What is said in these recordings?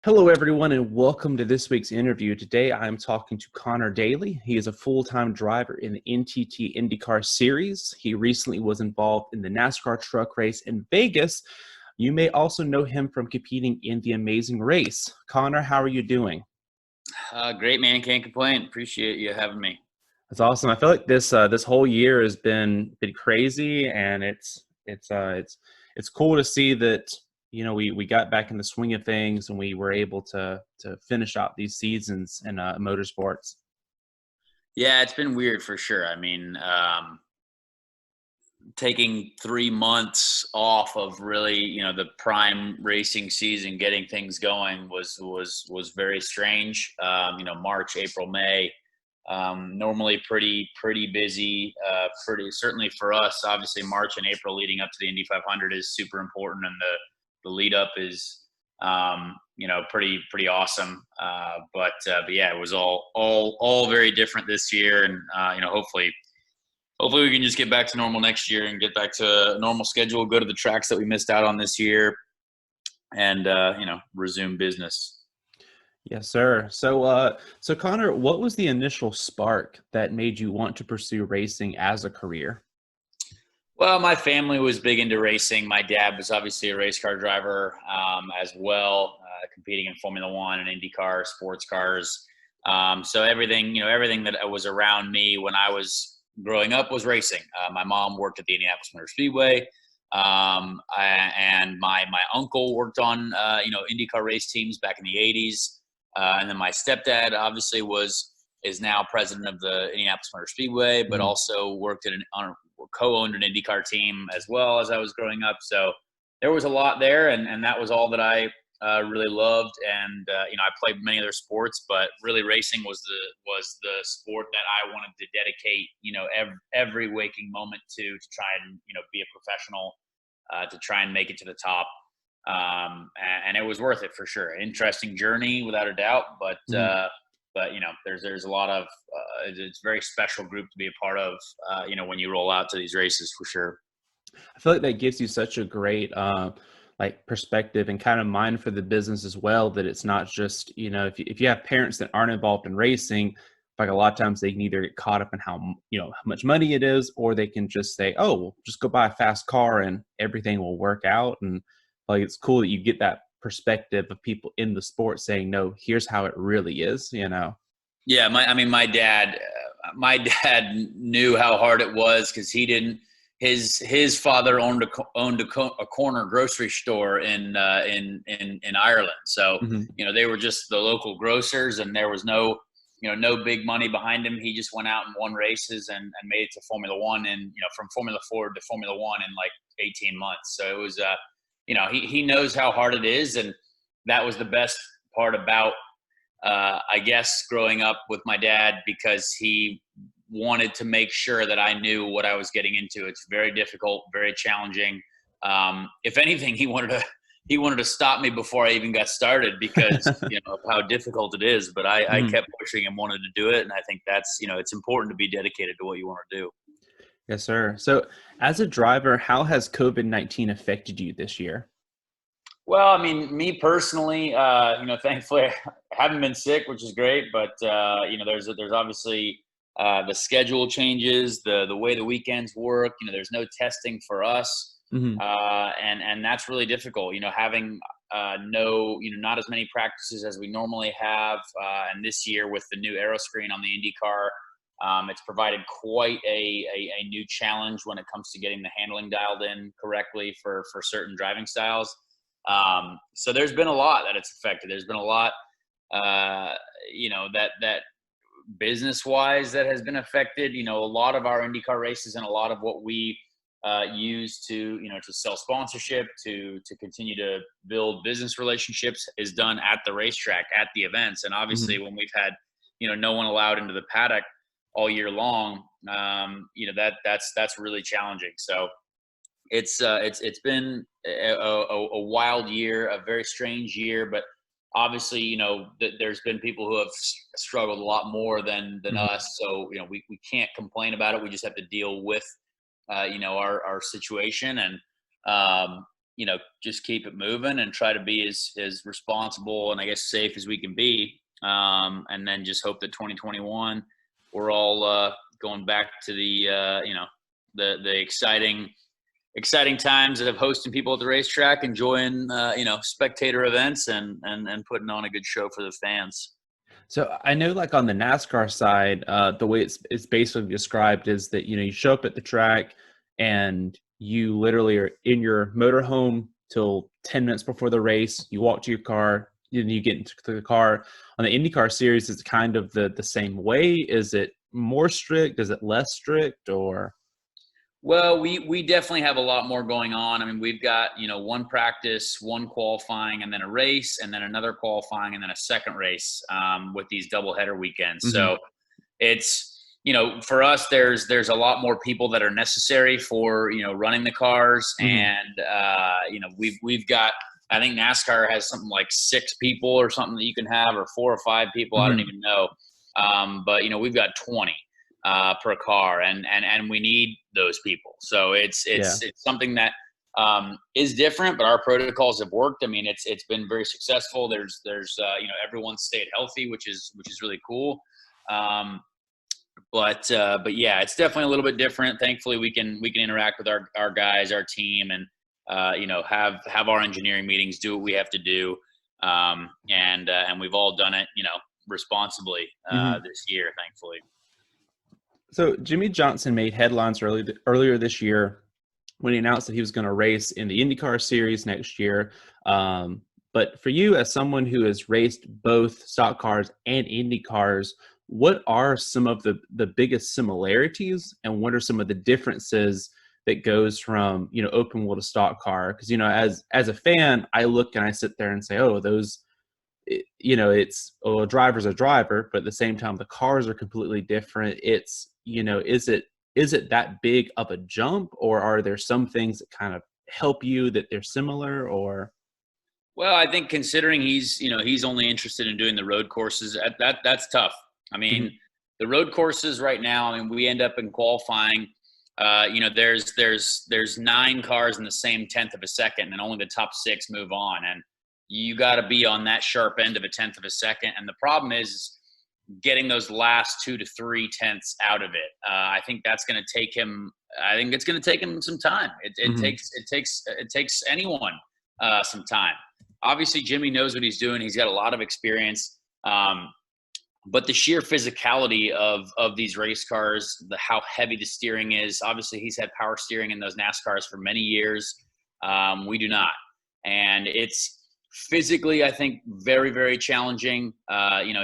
Hello, everyone, and welcome to this week's interview. Today, I'm talking to Conor Daly. He is a full-time driver in the NTT IndyCar series. He recently was involved in the NASCAR truck race in Vegas. You may also know him from competing in the Amazing Race. Conor, how are you doing? Great, man. Can't complain. Appreciate you having me. That's awesome. I feel like this whole year has been crazy, and it's cool to see that we got back in the swing of things, and we were able to finish out these seasons in motorsports. Yeah, it's been weird for sure. Taking 3 months off of really, the prime racing season, getting things going was very strange. March, April, May, normally pretty busy. Pretty certainly for us. Obviously, March and April leading up to the Indy 500 is super important, and the lead up is pretty awesome. But yeah, it was all very different this year, and hopefully we can just get back to normal next year and get back to a normal schedule, go to the tracks that we missed out on this year, and resume business. Yes, sir. So Conor, what was the initial spark that made you want to pursue racing as a career? Well, my family was big into racing. My dad was obviously a race car driver as well, competing in Formula One and IndyCar, sports cars. So everything that was around me when I was growing up was racing. My mom worked at the Indianapolis Motor Speedway, and my uncle worked on IndyCar race teams back in the '80s, and then my stepdad obviously is now president of the Indianapolis Motor Speedway, but Mhm. also worked co-owned an IndyCar team as well as I was growing up. So there was a lot there, and that was all that I really loved. And I played many other sports, but really racing was the sport that I wanted to dedicate every waking moment to try and be a professional, to try and make it to the top. And it was worth it for sure. Interesting journey without a doubt, Mhm. but there's a lot of it's a very special group to be a part of, when you roll out to these races for sure. I feel like that gives you such a great like perspective and kind of mind for the business as well. That it's not just if you have parents that aren't involved in racing, like a lot of times they can either get caught up in how much money it is, or they can just say, oh, well, just go buy a fast car and everything will work out. And like it's cool that you get that perspective of people in the sport saying, no, here's how it really is. Yeah, my dad knew how hard it was because he didn't. His father owned a corner grocery store in Ireland. So Hmm. they were just the local grocers, and there was no big money behind him. He just went out and won races and made it to Formula One, and from Formula Ford to Formula One in like 18 months. So it was he knows how hard it is, and that was the best part about I guess growing up with my dad, because he wanted to make sure that I knew what I was getting into. It's very difficult, very challenging. If anything, he wanted to stop me before I even got started because of how difficult it is. But I Hmm. kept pushing and wanted to do it, and I think that's it's important to be dedicated to what you want to do. Yes, sir. So as a driver, how has COVID-19 affected you this year? Well, I mean, me personally, thankfully, I haven't been sick, which is great. But there's obviously the schedule changes, the way the weekends work. There's no testing for us, Hmm. and that's really difficult. Having no, not as many practices as we normally have, and this year with the new aero screen on the IndyCar, it's provided quite a new challenge when it comes to getting the handling dialed in correctly for certain driving styles. So there's been a lot that it's affected. There's been a lot, that business wise that has been affected. A lot of our IndyCar races and a lot of what we use to sell sponsorship, to continue to build business relationships is done at the racetrack, at the events. And obviously, Hmm. when we've had no one allowed into the paddock all year long, that's really challenging. So it's been a wild year, a very strange year, but obviously, there's been people who have struggled a lot more than Hmm. us. So we can't complain about it. We just have to deal with our situation, and just keep it moving and try to be as responsible and I guess safe as we can be. And then just hope that 2021, we're all going back to the exciting times of hosting people at the racetrack, enjoying, spectator events and putting on a good show for the fans. So I know, like on the NASCAR side, the way it's basically described is that you show up at the track and you literally are in your motorhome till 10 minutes before the race. You walk to your car, and you get into the car. On the IndyCar series, it's kind of the same way. Is it more strict? Is it less strict? Or Well, we definitely have a lot more going on. I mean, we've got, one practice, one qualifying, and then a race, and then another qualifying, and then a second race with these doubleheader weekends. Mhm. So it's, for us, there's a lot more people that are necessary for, running the cars. Mhm. And, we've got, I think NASCAR has something like 6 people or something that you can have, or 4 or 5 people. I don't Mhm. even know. But, we've got 20 per car, and we need those people. So it's Yeah. something that is different, but our protocols have worked. I mean, it's been very successful. There's everyone's stayed healthy, which is really cool. But yeah, it's definitely a little bit different. Thankfully, we can interact with our guys, our team, and have our engineering meetings, do what we have to do, and we've all done it, responsibly Mhm. this year, thankfully. So Jimmie Johnson made headlines earlier this year when he announced that he was going to race in the IndyCar series next year. But for you, as someone who has raced both stock cars and Indy cars, what are some of the biggest similarities, and what are some of the differences that goes from open wheel to stock car? Because as a fan, I look and I sit there and say, oh, those. It's a driver's a driver, but at the same time, the cars are completely different. Is it that big of a jump, or are there some things that kind of help you that they're similar? Or Well, I think considering he's only interested in doing the road courses, that's tough. I mean, Mhm. the road courses right now, I mean, we end up in qualifying. There's 9 cars in the same tenth of a second, and only the top 6 move on, and you got to be on that sharp end of a tenth of a second. And the problem is getting those last 2 to 3 tenths out of it. I think that's going to take him. I think it's going to take him some time. It Mhm. takes anyone some time. Obviously, Jimmie knows what he's doing. He's got a lot of experience. But the sheer physicality of these race cars, how heavy the steering is. Obviously, he's had power steering in those NASCARs for many years. We do not, and it's physically, I think, very, very challenging.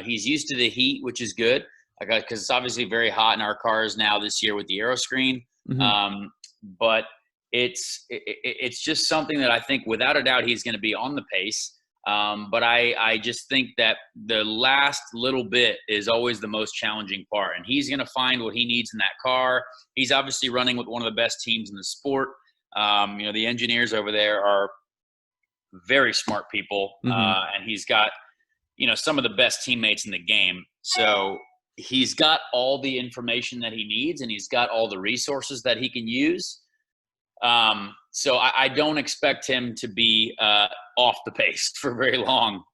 He's used to the heat, which is good, because it's obviously very hot in our cars now this year with the aero screen. Mhm. But it's just something that I think, without a doubt, he's going to be on the pace. But I just think that the last little bit is always the most challenging part, and he's going to find what he needs in that car. He's obviously running with one of the best teams in the sport. The engineers over there are very smart people, Mhm. and he's got some of the best teammates in the game. So he's got all the information that he needs, and he's got all the resources that he can use. So I don't expect him to be off the pace for very long,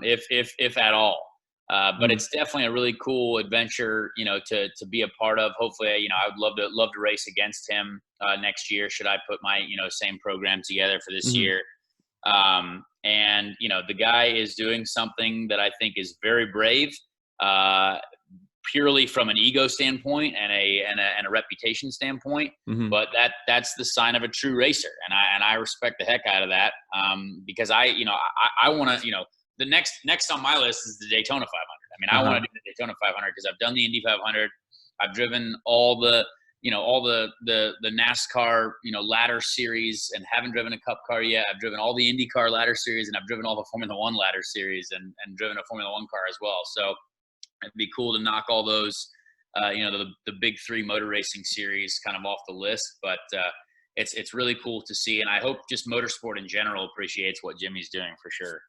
if at all. But Mhm. it's definitely a really cool adventure, to be a part of. Hopefully, I would love to race against him next year. Should I put my same program together for this Mhm. year? And the guy is doing something that I think is very brave. Uh, Purely from an ego standpoint and a reputation standpoint, Mhm. but that's the sign of a true racer, and I respect the heck out of that, because I want to, the next on my list is the Daytona 500. I mean, I want Uh-huh. to do the Daytona 500 because I've done the Indy 500. I've driven all the NASCAR ladder series, and haven't driven a Cup car yet. I've driven all the IndyCar ladder series, and I've driven all the Formula One ladder series, and driven a Formula One car as well. So it'd be cool to knock all those, the big 3 motor racing series kind of off the list. But it's really cool to see, and I hope just motorsport in general appreciates what Jimmie's doing for sure.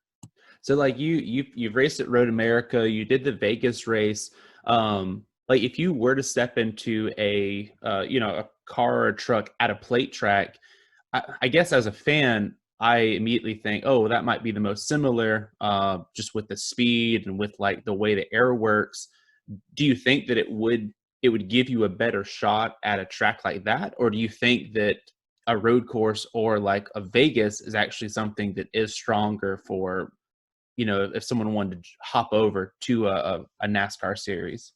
So like you've raced at Road America, you did the Vegas race. Like if you were to step into a a car or a truck at a plate track, I guess as a fan, I immediately think, oh, that might be the most similar, just with the speed and with like the way the air works. Do you think that it would give you a better shot at a track like that, or do you think that a road course or like a Vegas is actually something that is stronger for, if someone wanted to hop over to a NASCAR series?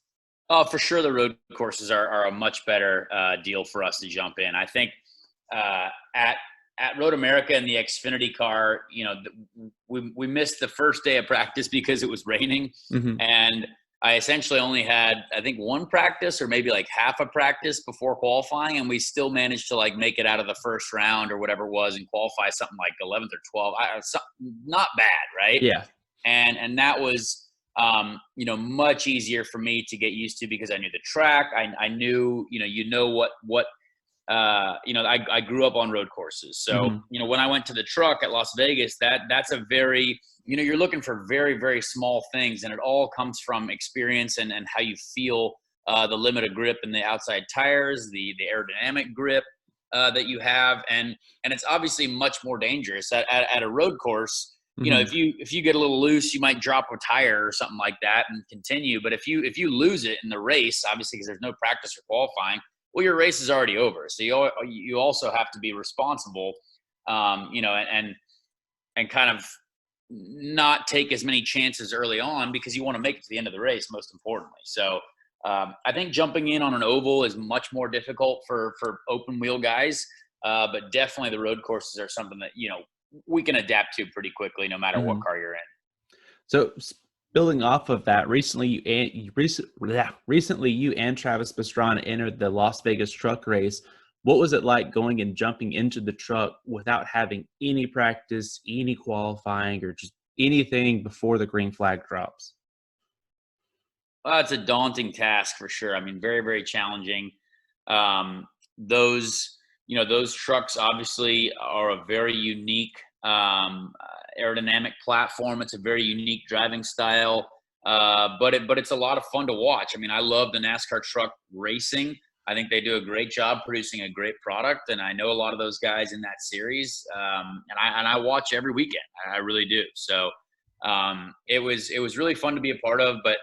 Oh, for sure, the road courses are a much better deal for us to jump in. I think uh, at Road America and the Xfinity car, we missed the first day of practice because it was raining, Hmm. and I essentially only had, I think, one practice or maybe like half a practice before qualifying, and we still managed to like make it out of the first round or whatever it was and qualify something like 11th or 12th. Not bad, right? Yeah. And that was much easier for me to get used to because I knew the track. I knew what I grew up on road courses. So, Hmm. when I went to the truck at Las Vegas, that's a very, you're looking for very, very small things, and it all comes from experience and how you feel the limit of grip in the outside tires, the aerodynamic grip that you have. And it's obviously much more dangerous at a road course. Hmm. If you get a little loose, you might drop a tire or something like that and continue. But if you lose it in the race, obviously because there's no practice or qualifying, well, your race is already over. So you also have to be responsible, and kind of not take as many chances early on because you want to make it to the end of the race, most importantly. So I think jumping in on an oval is much more difficult for open wheel guys, but definitely the road courses are something that we can adapt to pretty quickly, no matter what Hmm. car you're in. So building off of that, recently you and Travis Pastrana entered the Las Vegas truck race. What was it like going and jumping into the truck without having any practice, any qualifying, or just anything before the green flag drops? It's a daunting task for sure. I mean, very, very challenging. Um, those trucks obviously are a very unique aerodynamic platform. It's a very unique driving style, but it's a lot of fun to watch. I mean, I love the NASCAR truck racing. I think they do a great job producing a great product, and I know a lot of those guys in that series. And I watch every weekend. I really do. So it was really fun to be a part of, but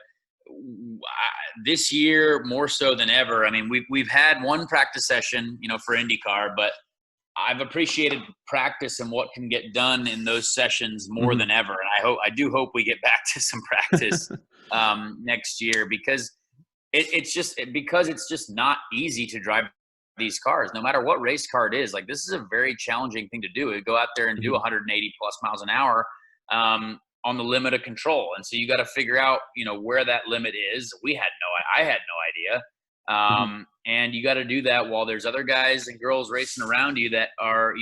this year more so than ever. I mean, we've had one practice session, for IndyCar, but I've appreciated practice and what can get done in those sessions more Hmm. than ever. And I do hope we get back to some practice next year because it's just not easy to drive these cars, no matter what race car it is. Like, this is a very challenging thing to do. We go out there and do Hmm. 180 plus miles an hour on the limit of control, and so you got to figure out, where that limit is. I had no idea, Hmm. and you got to do that while there's other guys and girls racing around you that are,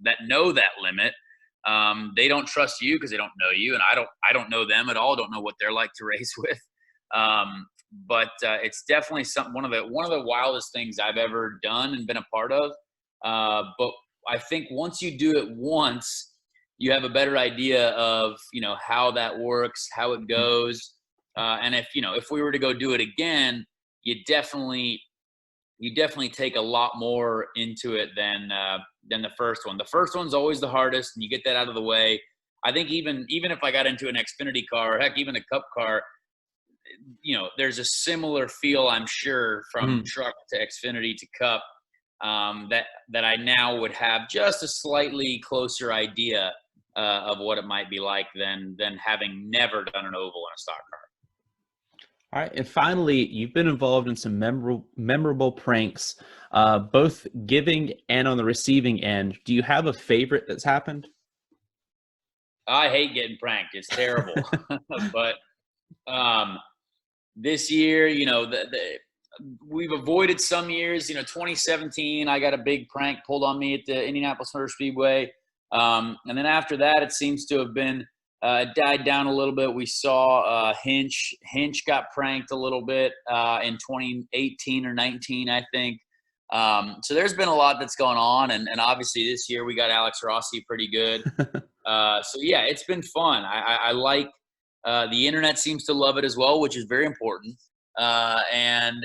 that know that limit. They don't trust you because they don't know you, and I don't know them at all. Don't know what they're like to race with. But it's definitely one of the wildest things I've ever done and been a part of. But I think once you do it once, you have a better idea of how that works, how it goes, and if we were to go do it again, you definitely take a lot more into it than the first one. The first one's always the hardest, and you get that out of the way. I think even if I got into an Xfinity car, or heck, even a Cup car, there's a similar feel, I'm sure, from Hmm. truck to Xfinity to Cup, that I now would have just a slightly closer idea of what it might be like than having never done an oval in a stock car. All right, and finally, you've been involved in some memorable pranks, both giving and on the receiving end. Do you have a favorite that's happened? I hate getting pranked; it's terrible. But um, this year, we've avoided some years. 2017, I got a big prank pulled on me at the Indianapolis Motor Speedway. And then after that, it seems to have been died down a little bit. We saw Hinch. Hinch got pranked a little bit in 2018 or 19, I think. So there's been a lot that's going on. And obviously this year we got Alex Rossi pretty good. So yeah, it's been fun. I like the internet seems to love it as well, which is very important. And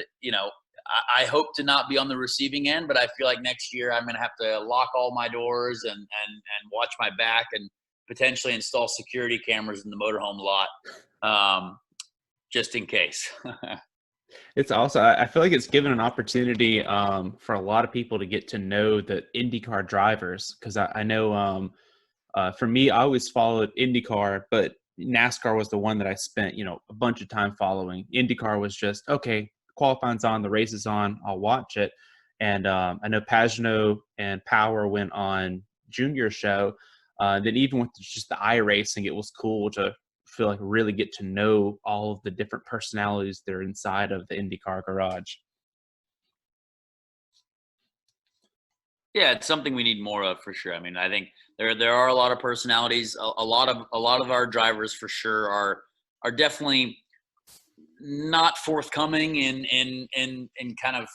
I hope to not be on the receiving end, but I feel like next year I'm going to have to lock all my doors and watch my back and potentially install security cameras in the motorhome lot, just in case. It's also, I feel like it's given an opportunity for a lot of people to get to know the IndyCar drivers, because I know for me, I always followed IndyCar, but NASCAR was the one that I spent, a bunch of time following. IndyCar was just, okay, qualifying's on, the race is on, I'll watch it. And I know Pagano and Power went on Junior show. Then even with just the iRacing, it was cool to feel like really get to know all of the different personalities that are inside of the IndyCar garage. Yeah, it's something we need more of for sure. I mean, I think there are a lot of personalities. A lot of our drivers for sure are definitely not forthcoming in kind of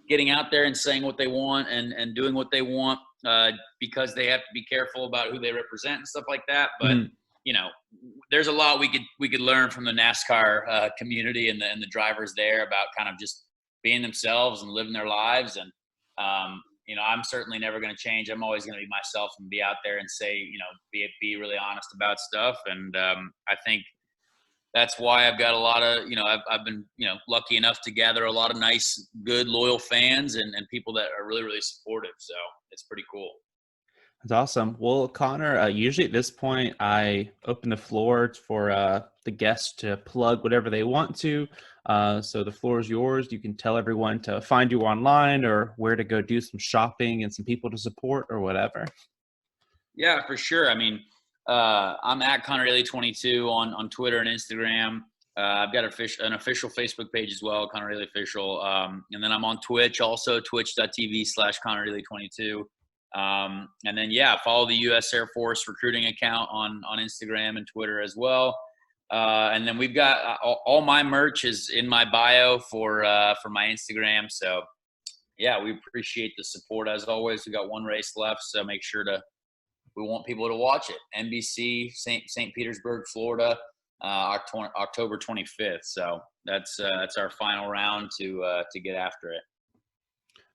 getting out there and saying what they want and doing what they want, because they have to be careful about who they represent and stuff like that. But there's a lot we could learn from the NASCAR community and the drivers there about kind of just being themselves and living their lives. And I'm certainly never going to change. I'm always going to be myself and be out there and say, be really honest about stuff. And I think that's why I've got a lot of, I've been, lucky enough to gather a lot of nice, good, loyal fans and people that are really, really supportive. So it's pretty cool. That's awesome. Well, Conor, usually at this point, I open the floor for the guests to plug whatever they want to. So the floor is yours. You can tell everyone to find you online or where to go do some shopping and some people to support or whatever. Yeah, for sure. I mean, I'm at Conor Daly 22 on Twitter and Instagram. I've got an official Facebook page as well, Conor Daly Official. And then I'm on Twitch also, twitch.tv/Conor Daly 22. And then, follow the U.S. Air Force recruiting account on Instagram and Twitter as well. And then we've got all my merch is in my bio for my Instagram. So, we appreciate the support as always. We got one race left, so make sure we want people to watch it. NBC, St. Petersburg, Florida, October 25th. So that's our final round to get after it.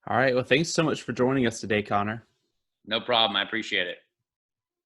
All right. Well, thanks so much for joining us today, Conor. No problem. I appreciate it.